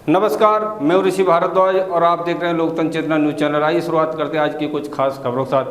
नमस्कार, मैं हूं ऋषि भारद्वाज और आप देख रहे हैं लोकतंत्र चेतना न्यूज चैनल। आइए शुरुआत करते हैं आज की कुछ खास खबरों के साथ।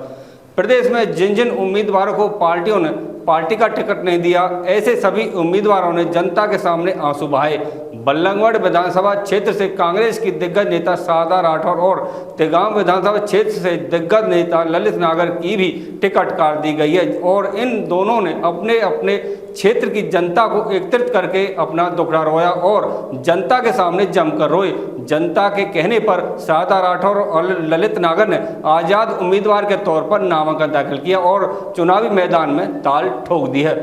प्रदेश में जिन जिन उम्मीदवारों को पार्टियों ने पार्टी का टिकट नहीं दिया, ऐसे सभी उम्मीदवारों ने जनता के सामने आंसू बहाए। बल्लभगढ़ विधानसभा क्षेत्र से कांग्रेस की दिग्गज नेता शारदा राठौर और तिगांव विधानसभा क्षेत्र से दिग्गज नेता ललित नागर की भी टिकट काट दी गई है और इन दोनों ने अपने अपने क्षेत्र की जनता को एकत्रित करके अपना दुखड़ा रोया और जनता के सामने जमकर रोए। जनता के कहने पर शारदा राठौर और ललित नागर ने आजाद उम्मीदवार के तौर पर नामांकन दाखिल किया और चुनावी मैदान में ताल ठोक दी है।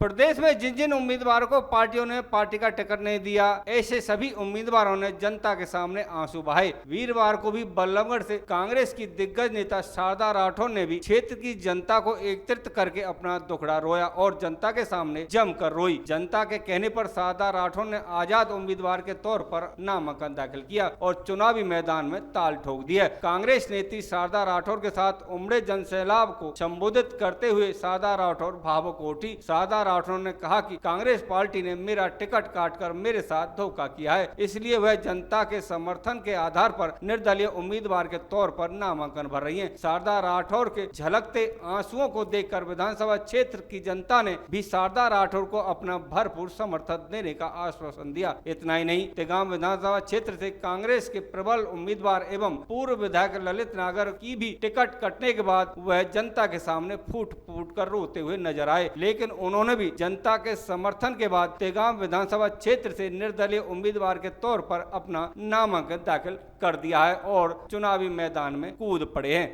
प्रदेश में जिन जिन उम्मीदवारों को पार्टियों ने पार्टी का टिकट नहीं दिया, ऐसे सभी उम्मीदवारों ने जनता के सामने आंसू बहाए। वीरवार को भी बल्लभगढ़ से कांग्रेस की दिग्गज नेता शारदा राठौर ने भी क्षेत्र की जनता को एकत्रित करके अपना दुखड़ा रोया और जनता के सामने जमकर रोई। जनता के कहने पर शारदा राठौर ने आजाद उम्मीदवार के तौर पर नामांकन दाखिल किया और चुनावी मैदान में ताल ठोक दिया। कांग्रेस नेत्री शारदा राठौर के साथ उमड़े जनसैलाब को संबोधित करते हुए शारदा राठौर भावुक उठी। शारदा राठौर ने कहा कि कांग्रेस पार्टी ने मेरा टिकट काटकर मेरे साथ धोखा किया है, इसलिए वह जनता के समर्थन के आधार पर निर्दलीय उम्मीदवार के तौर पर नामांकन भर रही हैं। शारदा राठौर के झलकते आंसुओं को देखकर विधानसभा क्षेत्र की जनता ने भी शारदा राठौर को अपना भरपूर समर्थन देने का आश्वासन दिया। इतना ही नहीं, तिगांव विधानसभा क्षेत्र से कांग्रेस के प्रबल उम्मीदवार एवं पूर्व विधायक ललित नागर की भी टिकट कटने के बाद वह जनता के सामने फूट फूट कर रोते हुए नजर आए, लेकिन उन्होंने भी जनता के समर्थन के बाद तिगांव विधानसभा क्षेत्र से निर्दलीय उम्मीदवार के तौर पर अपना नामांकन दाखिल कर दिया है और चुनावी मैदान में कूद पड़े हैं।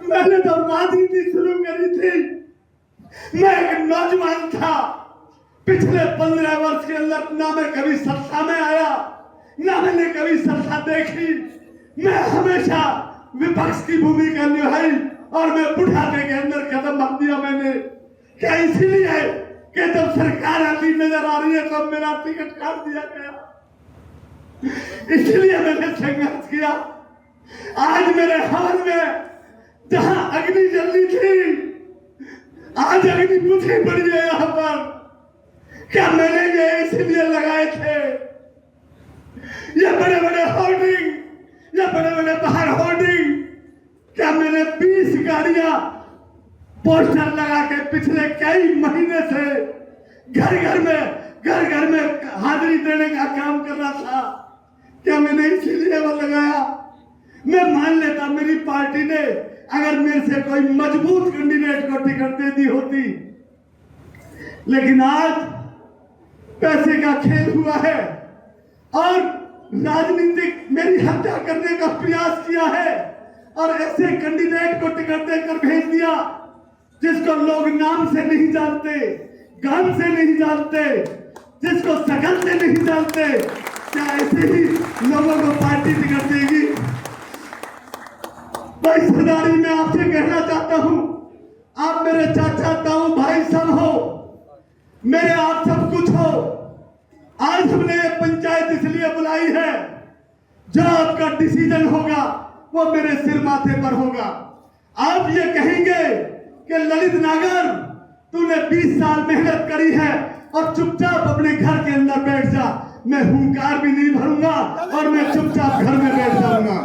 मैंने तो राजनीति शुरू करी थी। मैं एक नौजवान था। पिछले 15 वर्ष के अंदर ना मैं कभी सत्ता में आया, ना मैंने कभी सत्ता देखी। मैं हमेशा विपक्ष की भूमिका निभाई और मैं बुढ़ापे के अंदर कदम रख दिया मैंने। क्या इसीलिए कि जब सरकार आती नजर आ रही है तो मेरा टिकट काट दिया गया, इसलिए मैंने संघर्ष किया। आज मेरे हवन में जहां अग्नि जल रही थी, आज अग्नि बुझी पड़ी है यहाँ पर। क्या मैंने ये इसलिए लगाए थे? ये बड़े बड़े होर्डिंग, ये बड़े बड़े बाहर होर्डिंग, क्या मैंने 20 गाड़ियां पोस्टर लगा के पिछले कई महीने से घर घर में हाजिरी देने का काम कर रहा था? क्या मैंने इसीलिए वो लगाया? मैं मान लेता मेरी पार्टी ने अगर मेरे से कोई मजबूत कैंडिडेट को टिकट दे दी होती, लेकिन आज पैसे का खेल हुआ है और राजनीतिक मेरी हत्या करने का प्रयास किया है और ऐसे कैंडिडेट को टिकट देकर भेज दिया जिसको लोग नाम से नहीं जानते, गान से नहीं जानते, जिसको शकल से नहीं जानते। क्या ऐसे ही लोगों को पार्टी टिकट देगी? भाई सरदारी में आपसे कहना चाहता हूं, आप मेरे चाचा ताऊ भाई सब हो, मेरे आप सब कुछ हो। आज हमने ये पंचायत इसलिए बुलाई है, जो आपका डिसीजन होगा वो मेरे सिर माथे पर होगा। आप ये कहेंगे कि ललित नागर तूने 20 साल मेहनत करी है और चुपचाप अपने घर के अंदर बैठ जा। मैं हुंकार भी नहीं भरूंगा और मैं चुपचाप घर में बैठ जाऊंगा।